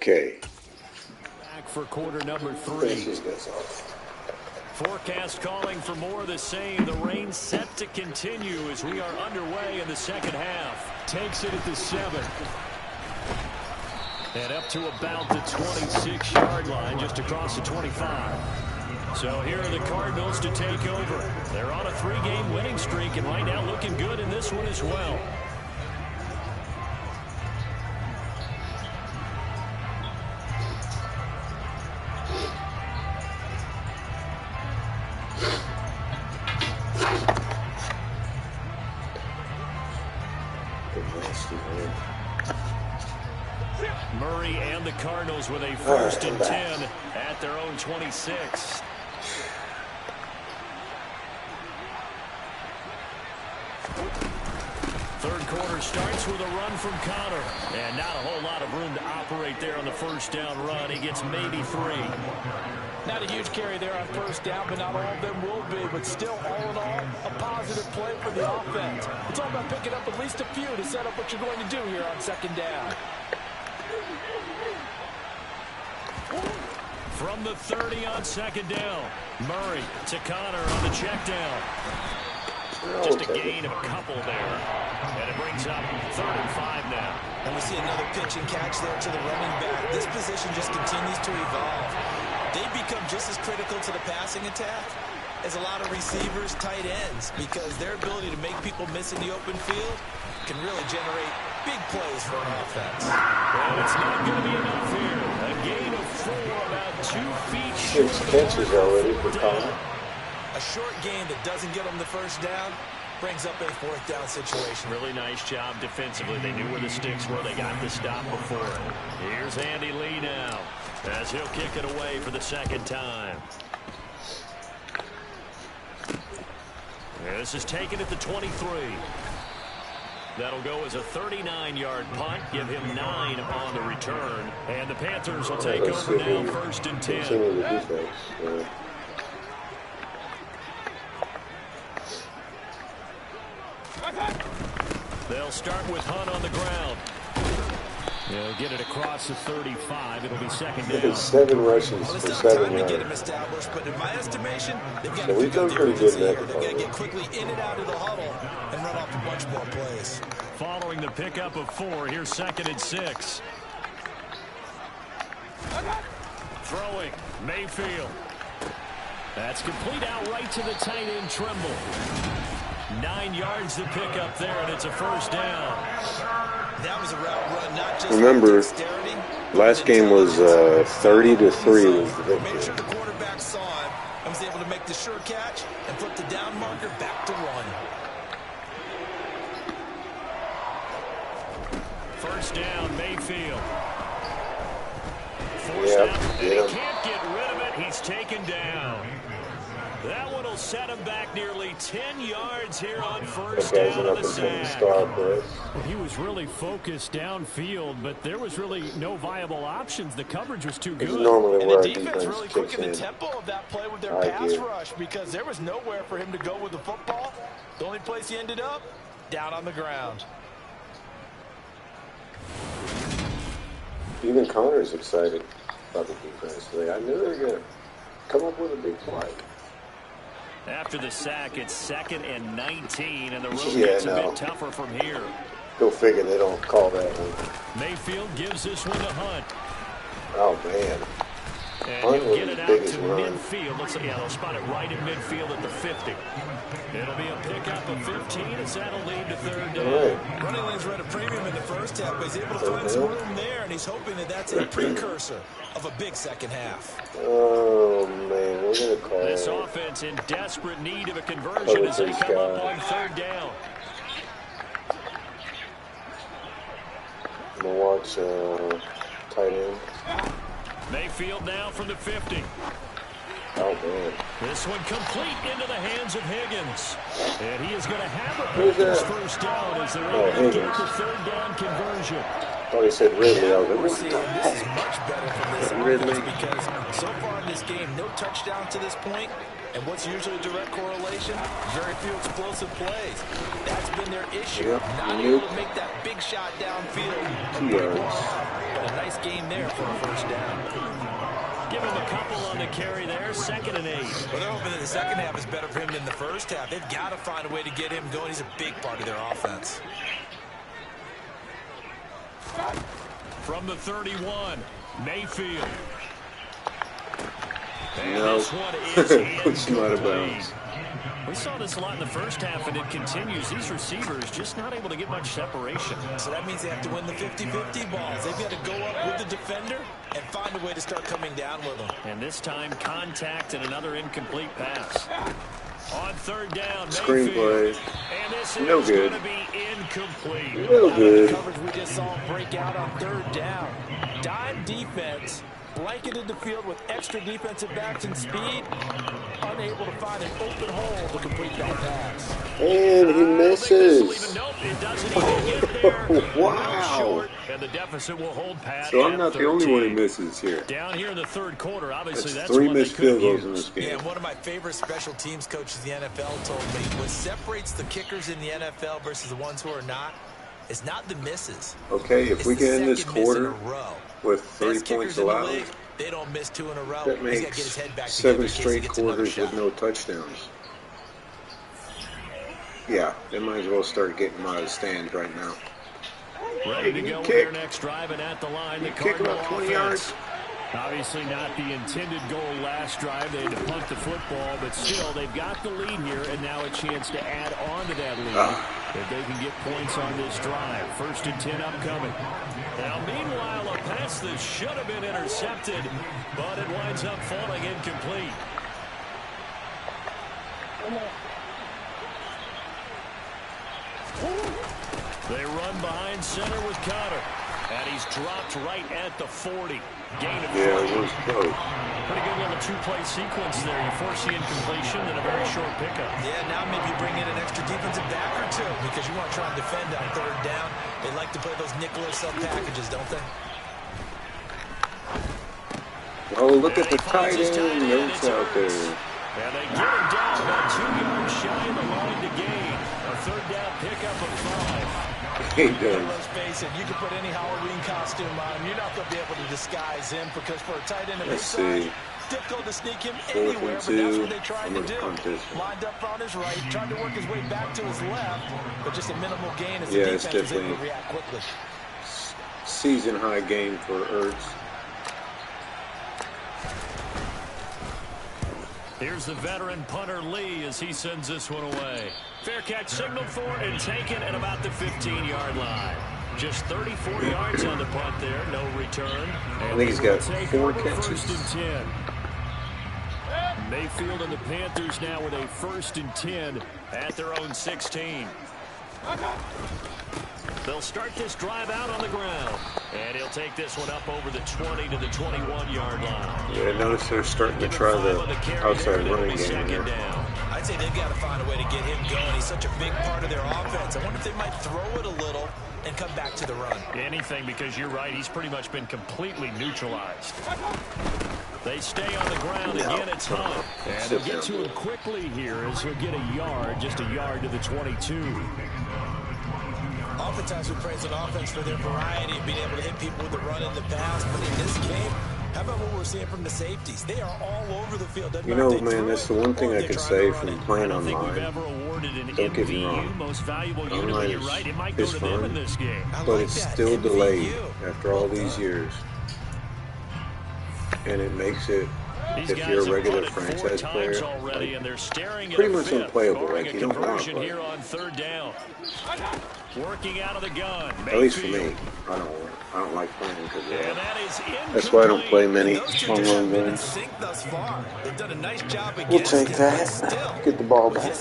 Okay. Back for quarter number 3. Forecast calling for more of the same. The rain set to continue as we are underway in the second half. Takes it at the 7. And up to about the 26-yard line, just across the 25. So here are the Cardinals to take over. They're on a 3-game winning streak, and right now looking good in this one as well. Murray and the Cardinals with a 1st and 10 at their own 26. Third quarter starts with a run from Connor. And not a whole lot of room to operate there on the first down run. He gets maybe 3. Not a huge carry there on first down, but not all of them will be. But still, all in all, a positive play for the offense. It's all about picking up at least a few to set up what you're going to do here on second down. From the 30 on second down. Murray to Connor on the check down. Just a gain of a couple there. And it brings up 3rd and 5 now. And we see another pitch and catch there to the running back. This position just continues to evolve. They become just as critical to the passing attack as a lot of receivers, tight ends, because their ability to make people miss in the open field can really generate big plays for an offense. Well, it's not going to be enough here. A gain of 4, about 2 feet short. 6 catches already for Connor. A short game that doesn't get them the first down brings up a 4th down situation. Really nice job defensively. They knew where the sticks were. They got the stop before. Here's Andy Lee now as he'll kick it away for the 2nd time. This is taken at the 23. That'll go as a 39-yard punt. Give him 9 on the return. And the Panthers will take over now, 1st and 10. They'll start with Hunt on the ground. They'll get it across the 35. It'll be 2nd down. 7 rushes for 7 yards. Get him established, but in my estimation, they've got to pick up the defense here. They've got to get quickly in and out of the huddle and run off a bunch more plays. Following the pickup of 4, here's 2nd and 6. Throwing, Mayfield. That's complete out right to the tight end, Trimble. 9 yards to pick up there, and it's a 1st down. That was a route run, not just remember, last game was 30-3 was the victory. Made sure the quarterback saw him and was able to make the sure catch and flip the down marker back to run. 1st down, Mayfield. Forced out, and he can't get rid of it. He's taken down. That one will set him back nearly 10 yards here on 1st down of the sack. He was really focused downfield, but there was really no viable options. The coverage was too good. And the defense really quickened the tempo of that play with their pass rush because there was nowhere for him to go with the football. The only place he ended up, down on the ground. Even Connor's excited about the defense today. I knew they were going to come up with a big play. After the sack, it's 2nd and 19, and the road gets a bit tougher from here. Go figure they don't call that one. Mayfield gives this one to Hunt. Oh, man. And he'll get it out to midfield. Looks like, they'll spot it right in midfield at the 50. It'll be a pickup of 15 as that'll lead to 3rd down. Right. Running lanes were at a premium in the first half, but he's able to find some room there, and he's hoping that that's a precursor of a big second half. Oh, man, we're going to call this offense in desperate need of a conversion as they come up on 3rd down. I'm going to watch tight end. Mayfield now from the 50. Oh, man. This one complete into the hands of Higgins. And he is going to have a Panthers 1st down as they're able to get the 3rd down conversion. I thought he said Ridley. I was like, this is much better from this offense because so far in this game, no touchdown to this point. And what's usually a direct correlation? Very few explosive plays. That's been their issue. Not able to make that big shot downfield. But A nice game there for a first down. Give him a couple on the carry there, 2nd and 8. Well, they're hoping that the second half is better for him than the first half. They've got to find a way to get him going. He's a big part of their offense. From the 31, Mayfield. And No, this one is it's not a bounce. We saw this a lot in the first half, and it continues. These receivers just not able to get much separation. So that means they have to win the 50-50 balls. They've got to go up with the defender and find a way to start coming down with them. And this time, contact and another incomplete pass. On 3rd down, Screenplay. And this No is good. going to be incomplete. No good. The coverage we just saw break out on 3rd down. Dime defense. Blanketed the field with extra defensive backs and speed, unable to find an open hole to complete that pass. And he misses. Nope, it doesn't even get there. Wow. Short, and the deficit will hold pat. So I'm not the only one who misses here. Down here in the 3rd quarter, obviously that's 3 one they missed could field have goals in this used. game. Yeah, one of my favorite special teams coaches in the NFL told me what separates the kickers in the NFL versus the ones who are not is not the misses. Okay, if we get in this quarter with 3 points allowed, league, they don't miss 2 in a row. that He's got to makes get his head back 7 straight quarters with no touchdowns. Yeah, they might as well start getting them out of the stands right now. Ready to go with their next drive, and at the line, the Kick Cardinal about 20 offense. yards. Obviously not the intended goal last drive. They had to punt the football, but still, they've got the lead here, and now a chance to add on to that lead if they can get points on this drive. 1st and 10 upcoming. Now, meanwhile, a pass that should have been intercepted, but it winds up falling incomplete. They run behind center with Connor. And he's dropped right at the 40. Gain of 4. Yeah, it was close. Pretty good little 2-play sequence there. You force the incompletion and a very short pickup. Yeah, now maybe you bring in an extra defensive back or two because you want to try and defend on 3rd down. They like to play those nickel or sub packages, don't they? Oh, look at the tight end notes out there. And they get him down about 2 yards shy of the line to gain. A 3rd down pickup of 5. He does. Let's face it, you can put any Halloween costume on him. You're not going to be able to disguise him because for a tight end of his size, difficult to sneak him anywhere, but that's what they tried to do. Lined up on his right, tried to work his way back to his left, but just a minimal gain as the defense was able to react quickly. Season-high game for Ertz. Here's the veteran punter Lee as he sends this one away. Fair catch signaled for and taken at about the 15-yard line. Just 34 yards on the punt there, no return. I think he's got 4 catches. 1st and 10. Mayfield and the Panthers now with a 1st and 10 at their own 16. They'll start this drive out on the ground. And he'll take this one up over the 20 to the 21-yard line. Yeah, notice they're starting to try the outside running game here. I'd say they've got to find a way to get him going. He's such a big part of their offense. I wonder if they might throw it a little and come back to the run. Anything, because you're right. He's pretty much been completely neutralized. They stay on the ground. Again, it's Hunt. And they'll get to him quickly here as he'll get a yard, just a yard to the 22. Oftentimes we praise an offense for their variety of being able to hit people with the run in the pass, but in this game, how about what we're seeing from the safeties? They are all over the field. You know, man, that's the one thing I can say from playing online. Don't get me wrong. Online is fun, but it's still delayed after all these years. And it makes it, if you're a regular franchise player, like, pretty much unplayable. Like, you don't want to play. Working out of the gun. At least for me, I don't like playing because that's why I don't play many long games. We'll take that. Get the ball back.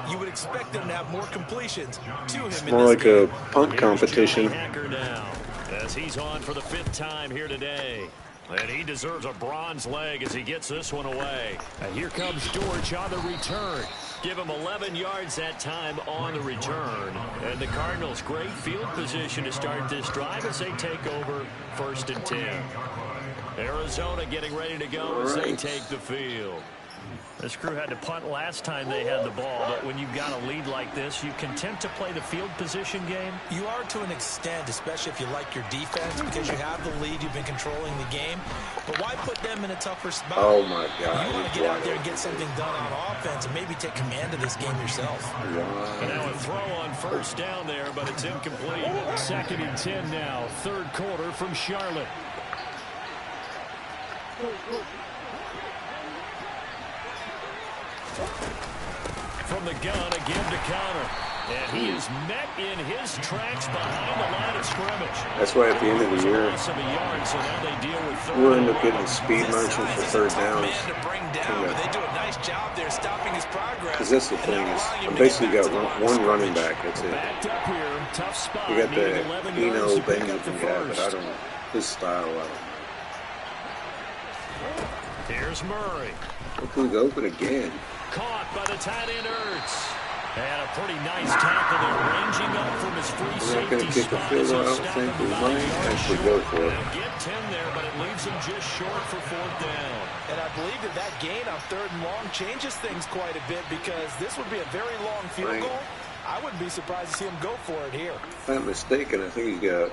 You would expect them to have more completions to him. It's more like a punt competition. As he's on for the 5th time here today. And he deserves a bronze leg as he gets this one away. And here comes George on the return. Give him 11 yards that time on the return. And the Cardinals, great field position to start this drive as they take over 1st and 10. Arizona getting ready to go as they take the field. This crew had to punt last time they had the ball, but when you've got a lead like this, you content to play the field position game? You are to an extent, especially if you like your defense, because you have the lead, you've been controlling the game. But why put them in a tougher spot? Oh, my God. You want to get out there and get something done on offense and maybe take command of this game yourself. And now a throw on first down there, but it's incomplete. 2nd and 10 now, 3rd quarter from Charlotte. From the gun, again to Connor. And he is met in his tracks behind the line of scrimmage. That's why at the end of the year, we'll end up getting speed merchants for third downs. They do a nice job there stopping his progress. Because that's the thing is, I basically got one running back. That's it. You got the Eno Benjamin guy, but I don't know his style. Here's Murray. Look who's open again. Caught by the tight end Ertz. And a pretty nice tackle there, ranging up from his free safety spot. We're not going to kick a field goal. I don't think we might actually go for it. They'll get 10 there, but it leaves him just short for 4th down. And I believe that gain on 3rd and long changes things quite a bit, because this would be a very long field goal. I wouldn't be surprised to see him go for it here. If I'm not mistaken, I think he's got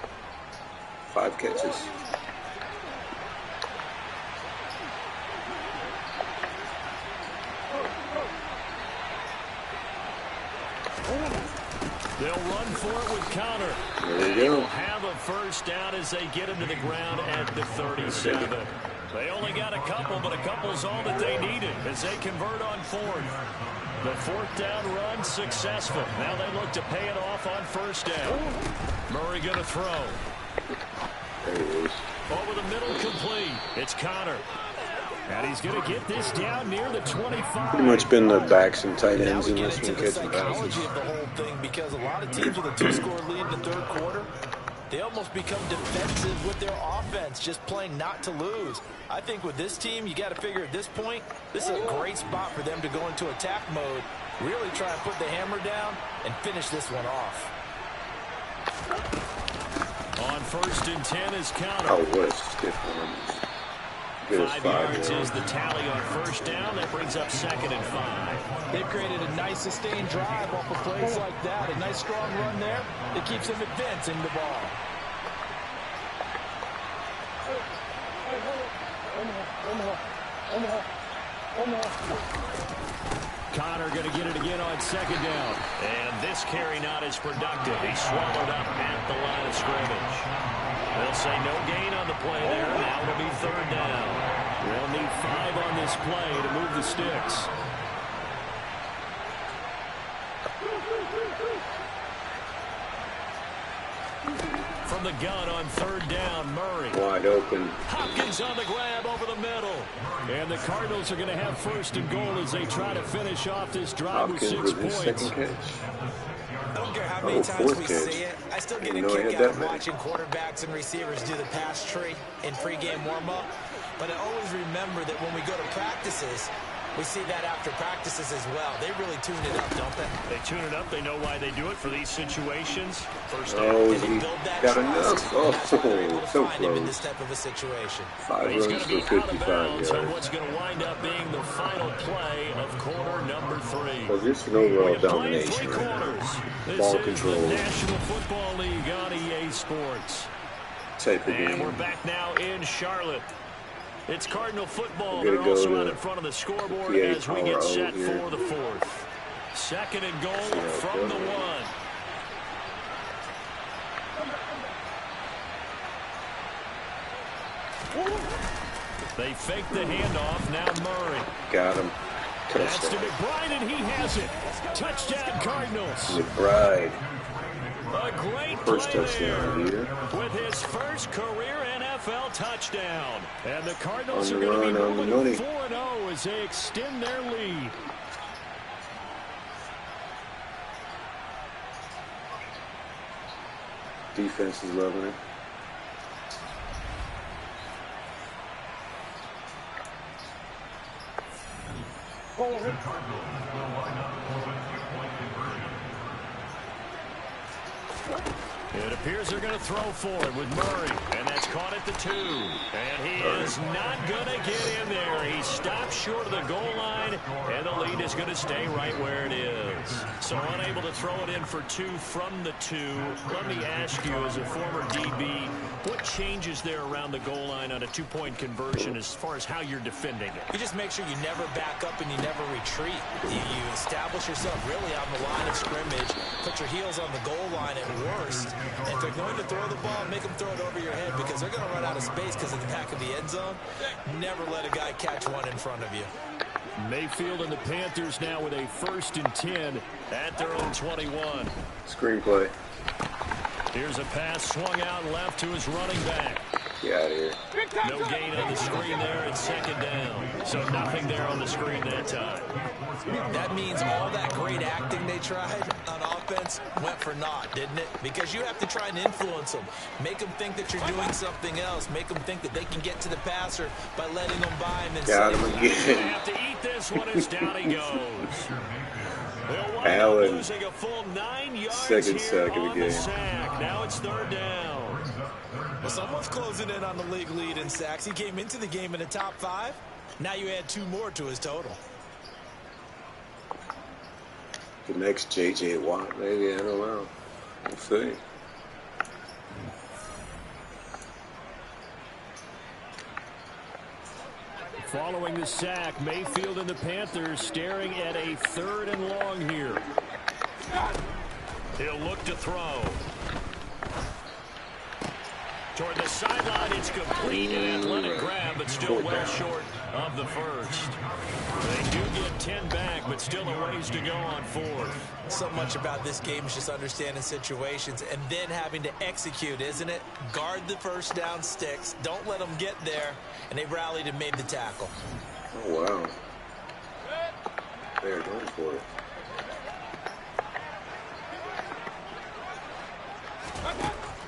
5 catches. They'll run for it with Connor. There you go. They'll have a first down as they get him to the ground at the 37. They only got a couple, but a couple's all that they needed as they convert on 4th. The 4th down run successful. Now they look to pay it off on first down. Murray going to throw. There he is. Over the middle, complete. It's Connor. And he's going to get this down near the 25. Pretty much been the backs and tight ends in this one catching passes. Of the whole thing, because a lot of teams with a 2-score lead in the 3rd quarter, they almost become defensive with their offense, just playing not to lose. I think with this team, you got to figure at this point, this is a great spot for them to go into attack mode, really try and put the hammer down and finish this one off. On 1st and 10 is Connor. Oh, what a stiff one. 5 yards is the tally on first down. That brings up 2nd and 5. They've created a nice sustained drive off of plays like that. A nice strong run there that keeps them advancing the ball. Connor going to get it again on 2nd down. And this carry not as productive. He swallowed up at the line of scrimmage. They'll say no gain on the play there. Now it'll be 3rd down. They'll need 5 on this play to move the sticks. From the gun on 3rd down, Murray. Wide open. Hopkins on the grab over the middle. And the Cardinals are going to have 1st and goal as they try to finish off this drive Hopkins with 6 with his points. 2nd catch. I don't care how many times we see it. I still get a kick out of watching quarterbacks and receivers do the pass tree in pregame warm-up. But I always remember that when we go to practices, we see that after practices as well. They really tune it up, don't they? They tune it up. They know why they do it for these situations. First Oh, down. he got enough. Oh, so In this close. type of a situation. 5 He's runs going to for be out of 55 bounds on yards. what's going to wind up being the final play of quarter number 3. Well, just an overall We have played 3 domination right quarters. now. This Ball is control the National Football League on EA Sports. type of And we're game. back now in Charlotte. It's Cardinal football. We're They're gonna go also to out in front of the scoreboard 58 as we get set here. for the 4th. 2nd and goal from the 1. They fake the handoff. Now Murray. Got him. That's to Touchdown. McBride, and he has it. Touchdown, Cardinals. McBride. A great First play touchdown of the year. with his first career NFL touchdown. And the Cardinals On are the going to be run, on the moving money. to 4-0 as they extend their lead. Defense is loving it. It appears they're going to throw for it with Murray, and that's caught at the 2. And he is not going to get in there. He stopped short of the goal line, and the lead is going to stay right where it is. So unable to throw it in for 2 from the 2. Let me ask you, as a former DB, what changes there around the goal line on a 2-point conversion as far as how you're defending it? You just make sure you never back up and you never retreat. You establish yourself really on the line of scrimmage, put your heels on the goal line at worst. And if they're going to throw the ball, make them throw it over your head because they're going to run out of space because of the back of the end zone. Never let a guy catch one in front of you. Mayfield and the Panthers now with a 1st and 10 at their own 21. Screenplay. Here's a pass swung out left to his running back. Get out of here. No gain on the screen there. It's 2nd down. So nothing there on the screen that time. That means all that great acting they tried on offense went for naught, didn't it? Because you have to try and influence them. Make them think that you're doing something else. Make them think that they can get to the passer by letting them by him. And got him again. They have to eat this one as down he goes. Allen, losing a full 9 yards 2nd sack of the game. Sack. Now it's 3rd down. Well, someone's closing in on the league lead in sacks. He came into the game in the top 5. Now you add 2 more to his total. The next J.J. Watt, maybe. I don't know. We'll see. Following the sack, Mayfield and the Panthers staring at a 3rd and long here. He'll look to throw. Toward the sideline, it's complete, an athletic grab, but still well short of the 1st. They do get 10 back, but still a ways to go on 4th. So much about this game is just understanding situations and then having to execute, isn't it? Guard the 1st down sticks. Don't let them get there. And they rallied and made the tackle. Oh, wow. They're going for it.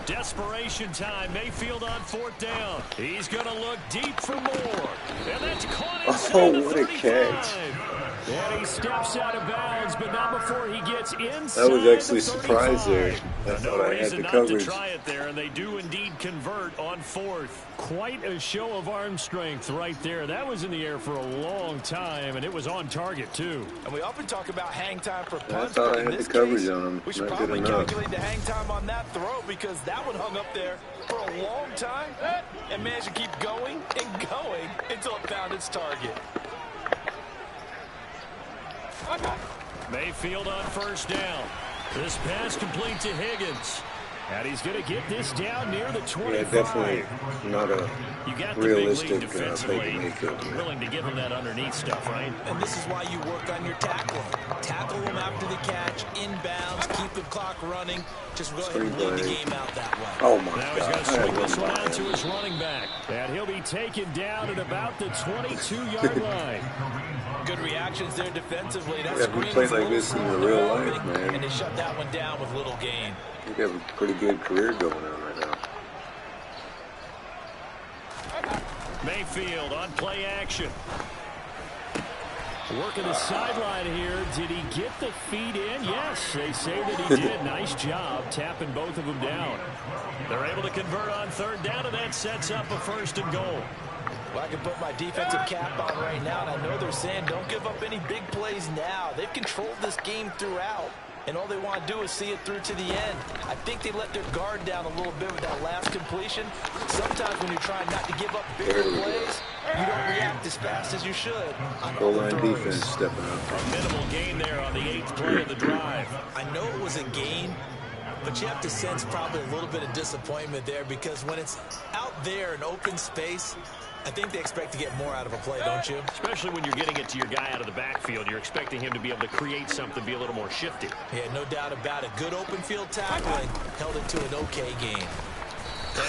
Desperation time. Mayfield on 4th down. He's going to look deep for more. And that's caught inside the 35. What a catch. And he steps out of bounds, but not before he gets inside. I was actually the surprised there. I thought I had the coverage. To try it there, and they do indeed convert on 4th. Quite a show of arm strength right there. That was in the air for a long time, and it was on target too. And we often talk about hang time for punts. I thought I had the coverage on him. We should probably calculate the hang time on that throw because that one hung up there for a long time and managed to keep going and going until it found its target. Mayfield on 1st down. This pass complete to Higgins. And he's going to get this down near the 25. Yeah, definitely not a realistic defensively. Willing to give him that underneath stuff, right? And this is why you work on your tackling. Tackle him after the catch, inbounds, keep the clock running. Just go ahead and lead the game out that way. Oh, my now God. Now he's going to swing this one out to his running back. And he'll be taken down at about the 22-yard line. Good reactions there defensively. That we play like this in the real life, man. And they shut that one down with little gain. You have a pretty good career going on right now. Mayfield on play action. Working the sideline here. Did he get the feet in? Yes, they say that he did. Nice job tapping both of them down. They're able to convert on 3rd down, and that sets up a 1st and goal. Well, I can put my defensive cap on right now, and I know they're saying don't give up any big plays now. They've controlled this game throughout, and all they want to do is see it through to the end. I think they let their guard down a little bit with that last completion. Sometimes when you're trying not to give up bigger plays, you don't react as fast as you should. Goal line defense stepping up. A minimal gain there on the 8th play of the drive. I know it was a gain, but you have to sense probably a little bit of disappointment there because when it's out there in open space, I think they expect to get more out of a play, don't you? Especially when you're getting it to your guy out of the backfield. You're expecting him to be able to create something, be a little more shifty. Yeah, no doubt about it. Good open field tackling held it to an okay game.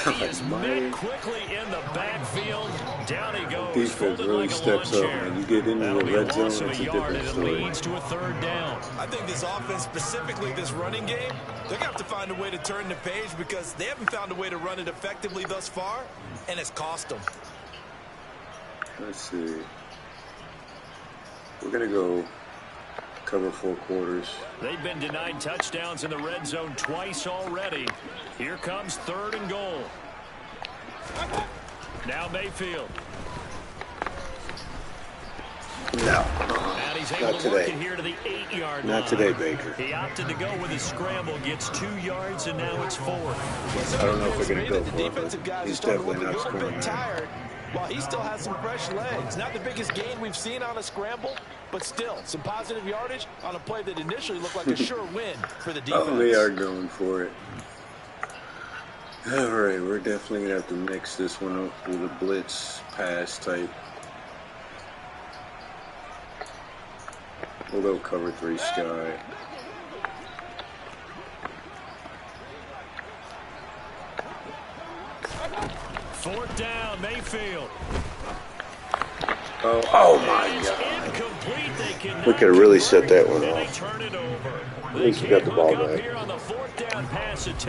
And he is met quickly in the backfield. Down he goes. Defense really like steps up, man. You get into the red zone, it's a different story. It leads to a 3rd down. I think this offense, specifically this running game, they're going to have to find a way to turn the page because they haven't found a way to run it effectively thus far, and it's cost them. Let's see. We're going to go cover 4 quarters. They've been denied touchdowns in the red zone twice already. Here comes 3rd and goal. Now Mayfield. No. And he's able Not to work today. it here to the 8-yard line. Not today, Baker. He opted to go with his scramble, gets 2 yards, and now it's 4. I don't know if they're going to go for it, but he's definitely not scoring tired. While he still has some fresh legs. Not the biggest gain we've seen on a scramble, but still some positive yardage on a play that initially looked like a sure win for the defense. Oh, they are going for it. All right, we're definitely going to have to mix this one up with a blitz pass type. We'll go cover 3 sky. Fourth down, Mayfield. Oh my God. We could have really set that one off. At least we got the ball back.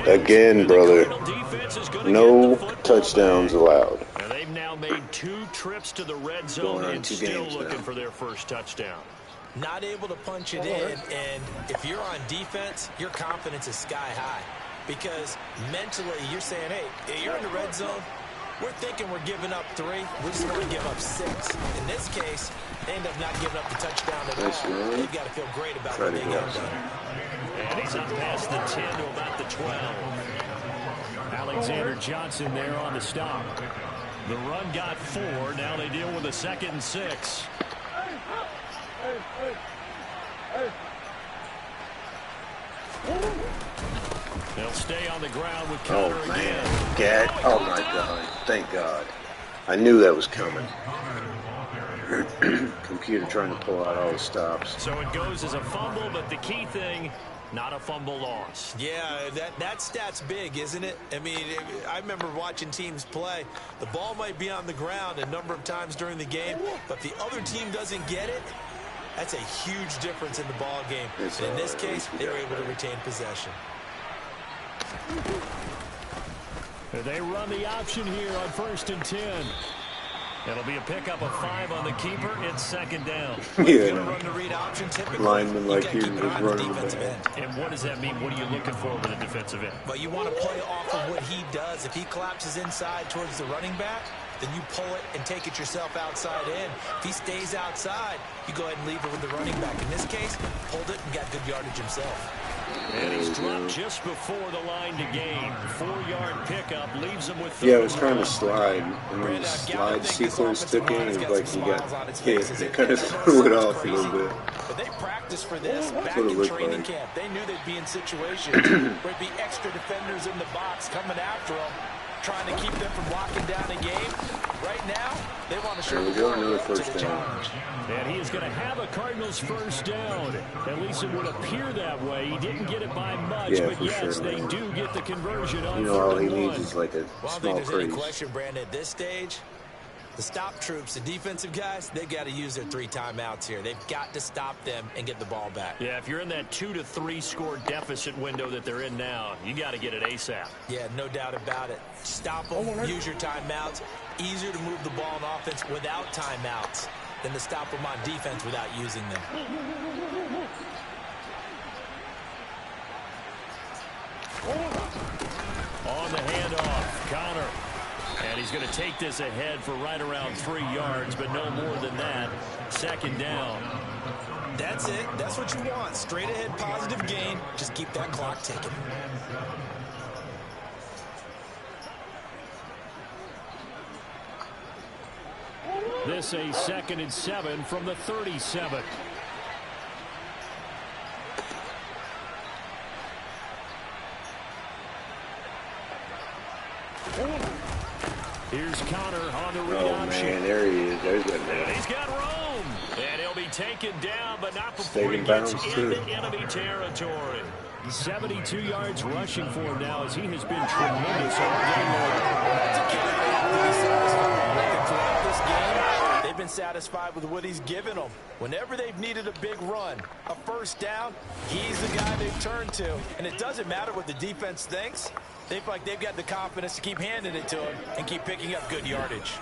Again, brother. No touchdowns allowed. And they've now made 2 trips to the red zone and still looking for their first touchdown. Not able to punch it in, and if you're on defense, your confidence is sky high. Because mentally, you're saying, hey, you're in the red zone. We're thinking we're giving up 3. We just want to give up 6. In this case, they end up not giving up the touchdown at all. They've got to feel great about what they got done. And he's up past the 10 to about the 12. Alexander Johnson there on the stop. The run got 4. Now they deal with a 2nd and 6. They'll stay on the ground with Connor again. Oh, my God. Thank God. I knew that was coming. Computer trying to pull out all the stops. So it goes as a fumble, but the key thing, not a fumble loss. Yeah, that stat's big, isn't it? I mean, I remember watching teams play. The ball might be on the ground a number of times during the game, but if the other team doesn't get it, that's a huge difference in the ball game. And in this case, they were able to retain possession. They run the option here on 1st and 10. It'll be a pickup of 5 on the keeper. It's 2nd down. Yeah. Run the read option, typically, lineman like he was running the back. And what does that mean? What are you looking for with a defensive end? Well, you want to play off of what he does. If he collapses inside towards the running back, then you pull it and take it yourself outside in. If he stays outside, you go ahead and leave it with the running back. In this case, pulled it and got good yardage himself. And he's dropped just before the line to gain. 4-yard pickup leaves him with 30. Yeah, I was trying to slide, and when the slide sequence took in, it was like he got hit. They kind of threw it off a little bit. But they practiced for this back in training camp. They knew they'd be in situations where it'd be extra defenders in the box coming after them, trying to keep them from locking down a game. Right now, they want to show another first down. And he is going to have a Cardinals first down. At least it would appear that way. He didn't get it by much, but yes, they do get the conversion on 3rd and 1. All he needs is like a small crease. Any question, Brandon, at this stage, the stop troops, the defensive guys, they've got to use their 3 timeouts here. They've got to stop them and get the ball back. Yeah, if you're in that 2 to 3 score deficit window that they're in now, you got to get it ASAP. Yeah, no doubt about it. Stop them, use your timeouts. Easier to move the ball on offense without timeouts than to stop them on defense without using them. On the handoff, Connor. And he's going to take this ahead for right around 3 yards, but no more than that. 2nd down. That's it. That's what you want. Straight ahead positive gain. Just keep that clock ticking. This a 2nd and 7 from the 37. Here's Connor on the read option. Man, there he is. There's that man. He's got room. And he'll be taken down, but not before he gets into enemy territory. 72 yards rushing for him now as he has been tremendous all game throughout this game. They've been satisfied with what he's given them. Whenever they've needed a big run, a first down, he's the guy they've turned to. And it doesn't matter what the defense thinks. They feel like they've got the confidence to keep handing it to him and keep picking up good yardage.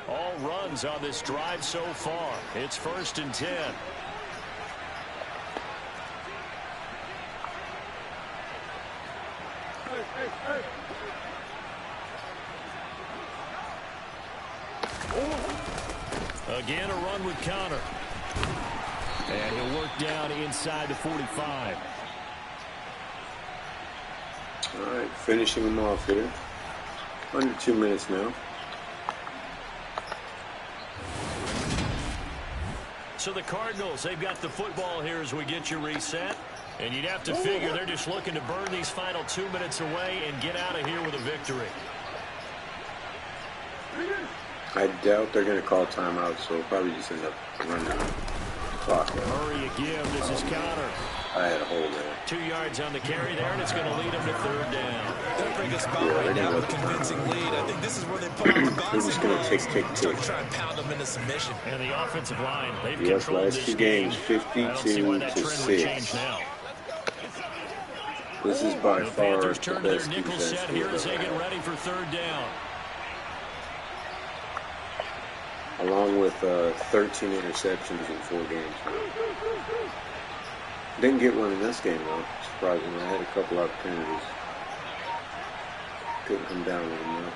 All runs on this drive so far. It's 1st and 10. Again, a run with Connor. And he'll work down inside the 45. All right, finishing him off here. Under 2 minutes now. So the Cardinals, they've got the football here as we get you reset. And you'd have to figure they're just looking to burn these final 2 minutes away and get out of here with a victory. I doubt they're going to call timeout, so we'll probably just end up running the clock out. Murray again. This is Connor. I had a hole there. 2 yards on the carry there, and it's going to lead them to third down. They're in a pretty good spot right now with a convincing lead. I think this is where they put on the boxing They're just going to tick. try and pound them into submission. And the offensive line, they've Yes, controlled last this 2 game. games, I don't see why that 52 to trend would 6. change now. This is by The far Panthers the turn to their best nickel defense set we've here as they ever get had. ready for third down. Along with 13 interceptions in 4 games. Didn't get one in this game, though, surprisingly. I had a couple opportunities. Couldn't come down with them, though.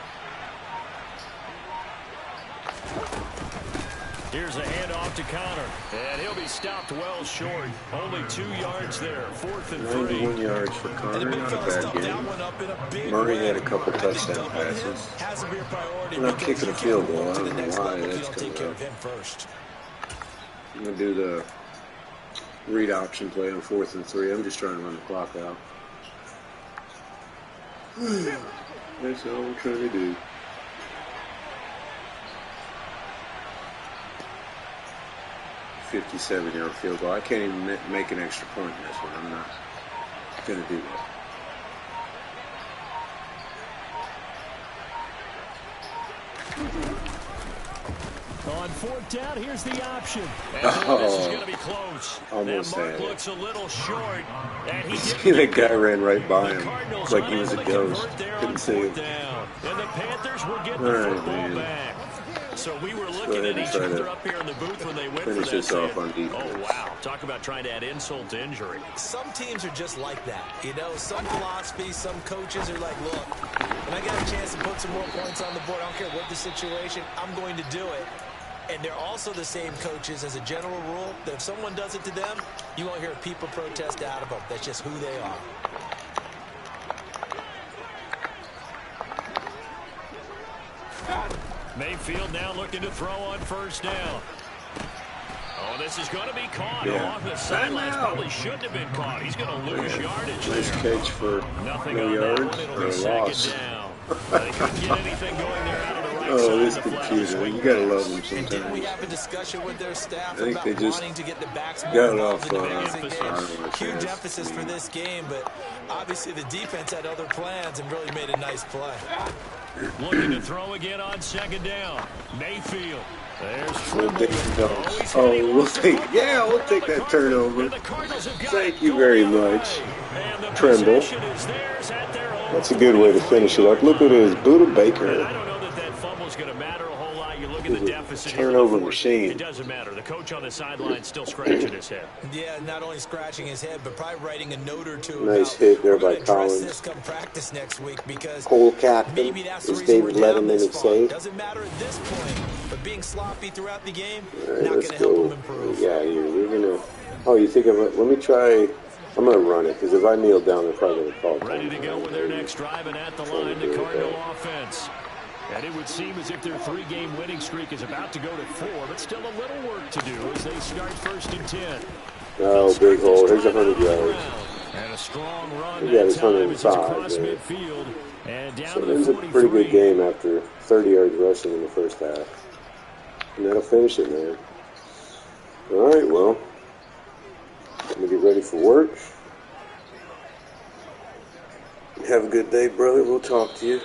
Here's a handoff to Connor, and he'll be stopped well short. Only 2 yards there, 4th and 3. 91 yards for Connor, not a bad game. Murray had a couple touchdown passes. We're not kicking a field goal. I don't know why that's coming up. I'm going to do the read option play on 4th and 3. I'm just trying to run the clock out. That's all we're trying to do. .57-yard field goal. I can't even make an extra point in this one. I'm not going to do that. On 4th down, here's the option. And this is going to be close. Almost that mark had it. looks a little short. And he See, that guy ran right by him Cardinals like he was a unable to ghost. convert there Couldn't on see 4th him. down. And the Panthers will get the All right, football man. back. So we were Go looking ahead at and each try other to up here in the booth when they went for finish that. this off on saying, defense. oh, wow. Talk about trying to add insult to injury. Some teams are just like that. You know, some philosophies, some coaches are like, look, when I get a chance to put some more points on the board, I don't care what the situation, I'm going to do it. And they're also the same coaches as a general rule that if someone does it to them, you won't hear people protest out of them. That's just who they are. Mayfield now looking to throw on 1st down. Oh, this is going to be caught along the sidelines. Probably shouldn't have been caught. He's going to lose yardage Nice there. catch for Nothing no on that yards one. It'll or be a 2nd loss. down. They couldn't get anything going there out of the right Oh, side this of the flat. computer. You got to love them And didn't we sometimes. have a discussion with their staff I think about they just wanting to get the backs more got it involved off, in the I passing don't game? know what Huge it is. emphasis for this game, but obviously the defense had other plans and really made a nice play. Looking to throw again on 2nd down. Mayfield. There's We'll Trimble. take some dunks. Oh, we'll take that turnover. Thank you very much, Trimble. That's a good way to finish it up. Look at this, Buda Baker. I don't know that fumble's going to matter a whole lot. You look at the deficit. Turnover machine. It doesn't matter. The coach on the sideline still scratching his head. Yeah, not only scratching his head, but probably writing a note or two. Nice about, hit there we're gonna by address Collins. This come practice next week because Cole Captain. maybe that's the Is reason David we're down Letterman this is far. safe? Doesn't matter at this point, but being sloppy throughout the game, All right, not let's going to help go. them improve. Yeah, we're gonna. Oh, you think of it? Let me try. I'm gonna run it because if I kneel down, they're probably gonna call. Ready to go with their next drive, and at the line, the Cardinal offense. And it would seem as if their 3-game winning streak is about to go to 4, but still a little work to do as they start 1st and 10. Oh, big hole. There's 100 yards. And a strong run He got that his time as he's 105 across there. midfield and down So to it was the a 43. pretty good game after 30 yards rushing in the first half. And that'll finish it, man. All right, well, I'm going to get ready for work. Have a good day, brother. We'll talk to you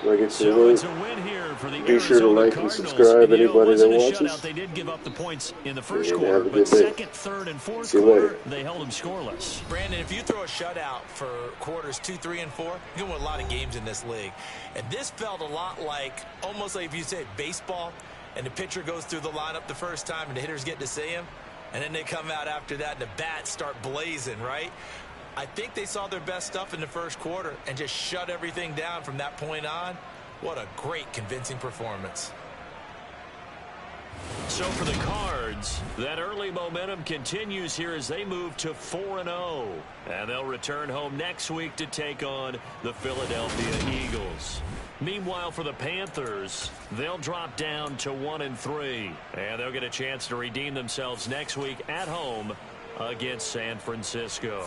when I get to So work. it's a win here for the Be sure to Arizona like and Cardinals. subscribe, And, anybody it wasn't that a watches. shutout. They did give up the points in the first And quarter, have a but good day. 2nd, 3rd, and 4th See you quarter, later. they held them scoreless. Brandon, if you throw a shutout for quarters 2, 3, and 4, you're going to win a lot of games in this league. And this felt a lot like, almost like if you say baseball, and the pitcher goes through the lineup the first time and the hitters get to see him, and then they come out after that and the bats start blazing, right? I think they saw their best stuff in the first quarter and just shut everything down from that point on. What a great, convincing performance. So for the Cards, that early momentum continues here as they move to 4-0. And they'll return home next week to take on the Philadelphia Eagles. Meanwhile, for the Panthers, they'll drop down to 1-3. And they'll get a chance to redeem themselves next week at home against San Francisco.